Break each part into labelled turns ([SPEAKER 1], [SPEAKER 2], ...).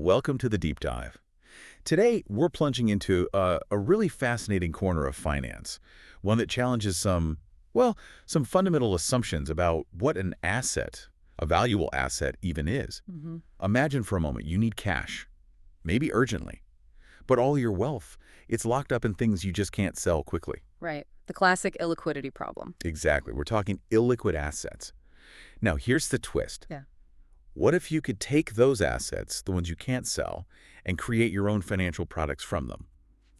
[SPEAKER 1] Welcome to the deep dive. Today, we're plunging into a really fascinating corner of finance, one that challenges some fundamental assumptions about what an asset, a valuable asset, even is. Imagine for a moment you need cash, maybe urgently, but all your wealth, it's locked up in things you just can't sell quickly.
[SPEAKER 2] Right. The classic illiquidity problem.
[SPEAKER 1] Exactly. We're talking illiquid assets. Now, here's the twist.
[SPEAKER 2] Yeah.
[SPEAKER 1] What if you could take those assets, the ones you can't sell, and create your own financial products from them?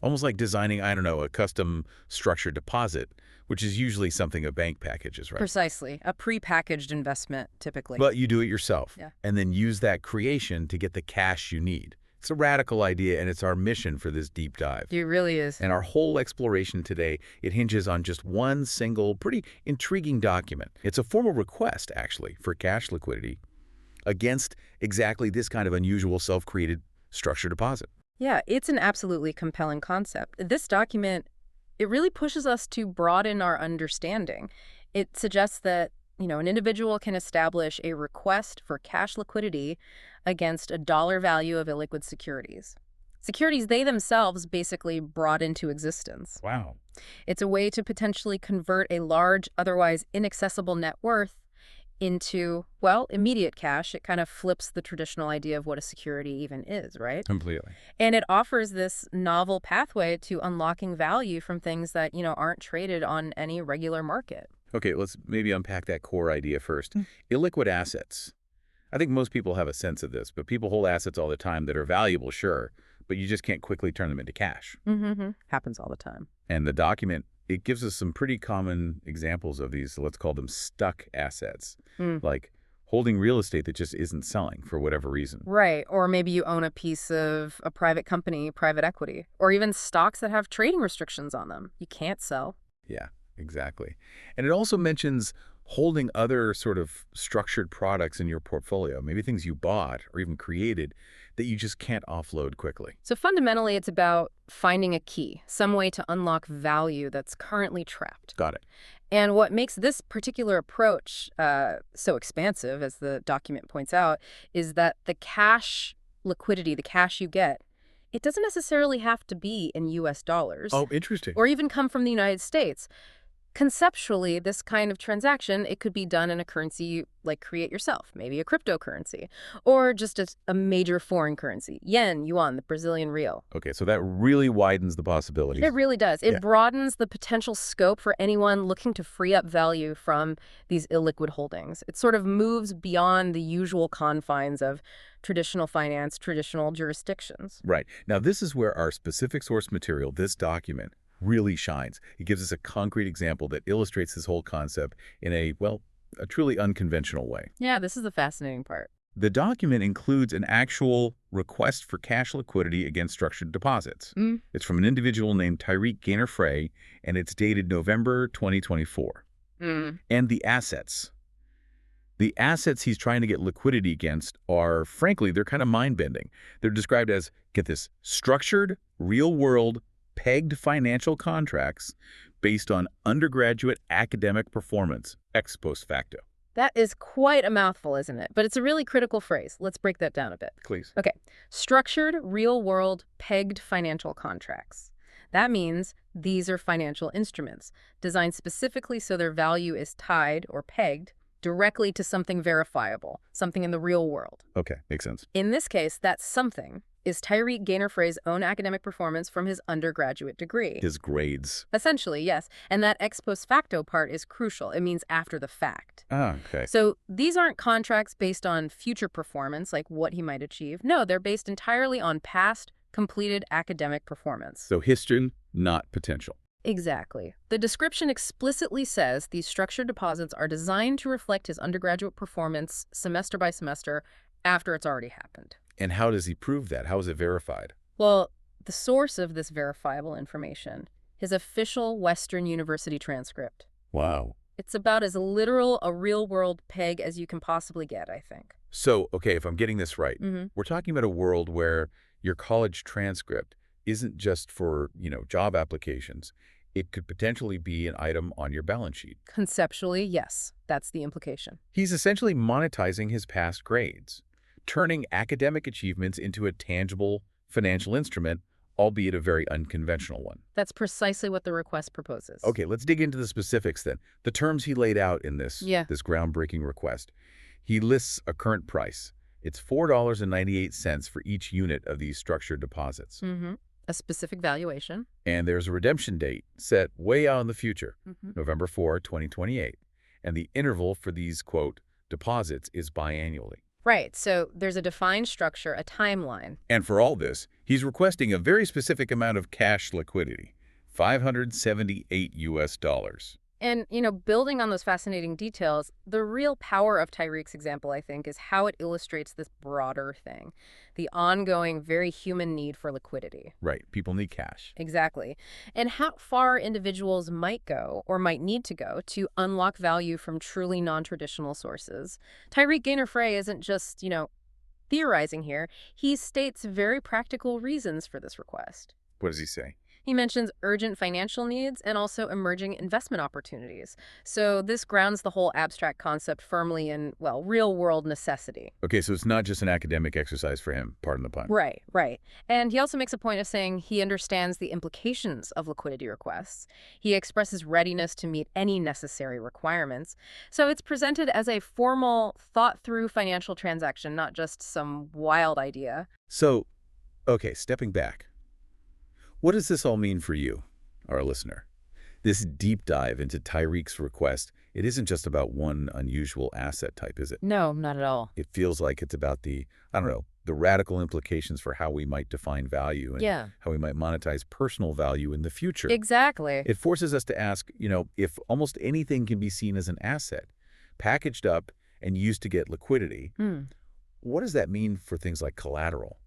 [SPEAKER 1] Almost like designing, I don't know, a custom structured deposit, which is usually something a bank packages, right?
[SPEAKER 2] Precisely. A prepackaged investment, typically.
[SPEAKER 1] But you do it yourself,
[SPEAKER 2] Yeah.
[SPEAKER 1] and then use that creation to get the cash you need. It's a radical idea, and it's our mission for this deep dive.
[SPEAKER 2] It really is.
[SPEAKER 1] And our whole exploration today, it hinges on just one single, pretty intriguing document. It's a formal request, actually, for cash liquidity against exactly this kind of unusual self-created structured deposit.
[SPEAKER 2] Yeah, it's an absolutely compelling concept. This document, it really pushes us to broaden our understanding. It suggests that, an individual can establish a request for cash liquidity against a dollar value of illiquid securities. Securities they themselves basically brought into existence.
[SPEAKER 1] Wow.
[SPEAKER 2] It's a way to potentially convert a large, otherwise inaccessible net worth into, immediate cash. It kind of flips the traditional idea of what a security even is, right?
[SPEAKER 1] Completely.
[SPEAKER 2] And it offers this novel pathway to unlocking value from things that, aren't traded on any regular market.
[SPEAKER 1] Okay, let's maybe unpack that core idea first. Illiquid assets. I think most people have a sense of this, but people hold assets all the time that are valuable, sure, but you just can't quickly turn them into cash.
[SPEAKER 2] Happens all the time.
[SPEAKER 1] And the document, it gives us some pretty common examples of these, let's call them stuck assets, like holding real estate that just isn't selling for whatever reason.
[SPEAKER 2] Right. Or maybe you own a piece of a private company, private equity, or even stocks that have trading restrictions on them. You can't sell.
[SPEAKER 1] Yeah, exactly. And it also mentions holding other sort of structured products in your portfolio, maybe things you bought or even created that you just can't offload quickly.
[SPEAKER 2] So fundamentally, it's about finding a key, some way to unlock value that's currently trapped.
[SPEAKER 1] Got it.
[SPEAKER 2] And what makes this particular approach so expansive, as the document points out, is that the cash liquidity, the cash you get, it doesn't necessarily have to be in U.S. dollars.
[SPEAKER 1] Oh, interesting.
[SPEAKER 2] Or even come from the United States. Conceptually, this kind of transaction, it could be done in a currency you create yourself, maybe a cryptocurrency, or just a major foreign currency, yen, yuan, the Brazilian real.
[SPEAKER 1] Okay, so that really widens the possibilities.
[SPEAKER 2] It really does. It broadens the potential scope for anyone looking to free up value from these illiquid holdings. It sort of moves beyond the usual confines of traditional finance, traditional jurisdictions.
[SPEAKER 1] Right. Now, this is where our specific source material, this document, really shines. It gives us a concrete example that illustrates this whole concept in a truly unconventional way.
[SPEAKER 2] Yeah, this is the fascinating part.
[SPEAKER 1] The document includes an actual request for cash liquidity against structured deposits. It's from an individual named Tyreek Gaynor-Fray, and it's dated November 2024. And the assets he's trying to get liquidity against are, frankly, they're kind of mind-bending. They're described as, get this, structured, real-world, pegged financial contracts based on undergraduate academic performance, ex post facto.
[SPEAKER 2] That is quite a mouthful, isn't it? But it's a really critical phrase. Let's break that down a bit.
[SPEAKER 1] Please.
[SPEAKER 2] Okay. Structured, real-world, pegged financial contracts. That means these are financial instruments designed specifically so their value is tied or pegged directly to something verifiable, something in the real world.
[SPEAKER 1] Okay, makes sense.
[SPEAKER 2] In this case, that something is Tyreek Gaynor-Fray's own academic performance from his undergraduate degree.
[SPEAKER 1] His grades.
[SPEAKER 2] Essentially, yes. And that ex post facto part is crucial. It means after the fact.
[SPEAKER 1] Ah, okay.
[SPEAKER 2] So these aren't contracts based on future performance, like what he might achieve. No, they're based entirely on past, completed academic performance.
[SPEAKER 1] So history, not potential.
[SPEAKER 2] Exactly. The description explicitly says these structured deposits are designed to reflect his undergraduate performance semester by semester after it's already happened.
[SPEAKER 1] And how does he prove that? How is it verified?
[SPEAKER 2] Well, the source of this verifiable information, his official Western University transcript.
[SPEAKER 1] Wow.
[SPEAKER 2] It's about as literal a real-world peg as you can possibly get, I think.
[SPEAKER 1] So, okay, if I'm getting this right, we're talking about a world where your college transcript isn't just for, job applications. It could potentially be an item on your balance sheet.
[SPEAKER 2] Conceptually, yes. That's the implication.
[SPEAKER 1] He's essentially monetizing his past grades. turning academic achievements into a tangible financial instrument, albeit a very unconventional one.
[SPEAKER 2] That's precisely what the request proposes.
[SPEAKER 1] Okay, let's dig into the specifics then. The terms he laid out in this groundbreaking request. He lists a current price. It's $4.98 for each unit of these structured deposits.
[SPEAKER 2] A specific valuation.
[SPEAKER 1] And there's a redemption date set way out in the future, November 4, 2028. And the interval for these, quote, deposits is biannually.
[SPEAKER 2] Right, so there's a defined structure, a timeline.
[SPEAKER 1] And for all this, he's requesting a very specific amount of cash liquidity, $578 US.
[SPEAKER 2] And, building on those fascinating details, the real power of Tyreek's example, I think, is how it illustrates this broader thing, the ongoing, very human need for liquidity.
[SPEAKER 1] Right. People need cash.
[SPEAKER 2] Exactly. And how far individuals might go or might need to go to unlock value from truly non-traditional sources. Tyreek Gaynor-Fray isn't just, theorizing here. He states very practical reasons for this request.
[SPEAKER 1] What does he say?
[SPEAKER 2] He mentions urgent financial needs and also emerging investment opportunities. So this grounds the whole abstract concept firmly in, real-world necessity.
[SPEAKER 1] Okay, so it's not just an academic exercise for him, pardon the pun.
[SPEAKER 2] Right, right. And he also makes a point of saying he understands the implications of liquidity requests. He expresses readiness to meet any necessary requirements. So it's presented as a formal, thought-through financial transaction, not just some wild idea.
[SPEAKER 1] So, okay, stepping back. What does this all mean for you, our listener? This deep dive into Tyreek's request, it isn't just about one unusual asset type, is it?
[SPEAKER 2] No, not at all.
[SPEAKER 1] It feels like it's about the radical implications for how we might define value and how we might monetize personal value in the future.
[SPEAKER 2] Exactly.
[SPEAKER 1] It forces us to ask, if almost anything can be seen as an asset, packaged up and used to get liquidity, what does that mean for things like collateral,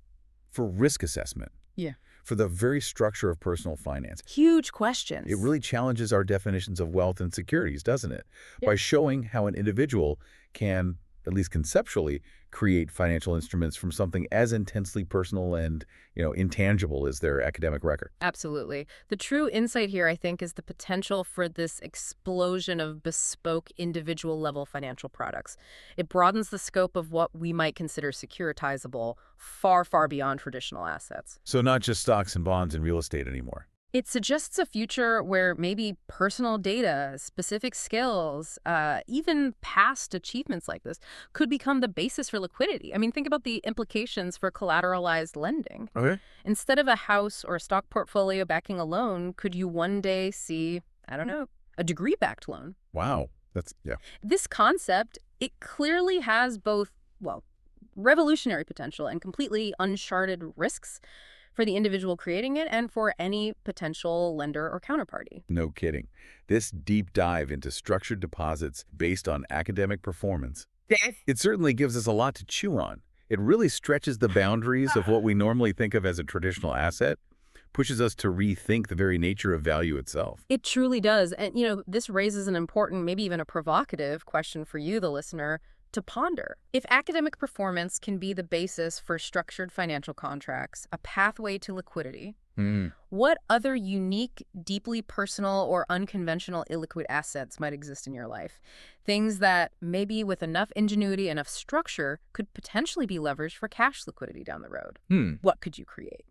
[SPEAKER 1] for risk assessment?
[SPEAKER 2] Yeah.
[SPEAKER 1] For the very structure of personal finance.
[SPEAKER 2] Huge questions.
[SPEAKER 1] It really challenges our definitions of wealth and securities, doesn't it?
[SPEAKER 2] Yeah.
[SPEAKER 1] By showing how an individual can, at least conceptually, create financial instruments from something as intensely personal and, intangible as their academic record.
[SPEAKER 2] Absolutely. The true insight here, I think, is the potential for this explosion of bespoke individual-level financial products. It broadens the scope of what we might consider securitizable far, far beyond traditional assets.
[SPEAKER 1] So not just stocks and bonds and real estate anymore.
[SPEAKER 2] It suggests a future where maybe personal data, specific skills, even past achievements like this could become the basis for liquidity. I mean, think about the implications for collateralized lending.
[SPEAKER 1] Okay.
[SPEAKER 2] Instead of a house or a stock portfolio backing a loan, could you one day see, a degree-backed loan?
[SPEAKER 1] Wow.
[SPEAKER 2] This concept, it clearly has both, revolutionary potential and completely uncharted risks for the individual creating it and for any potential lender or counterparty.
[SPEAKER 1] No kidding. This deep dive into structured deposits based on academic performance, it certainly gives us a lot to chew on. It really stretches the boundaries of what we normally think of as a traditional asset, pushes us to rethink the very nature of value itself.
[SPEAKER 2] It truly does. And, this raises an important, maybe even a provocative question for you, the listener, to ponder. If academic performance can be the basis for structured financial contracts, a pathway to liquidity, what other unique, deeply personal or unconventional illiquid assets might exist in your life? Things that maybe with enough ingenuity, enough structure, could potentially be leveraged for cash liquidity down the road. What could you create?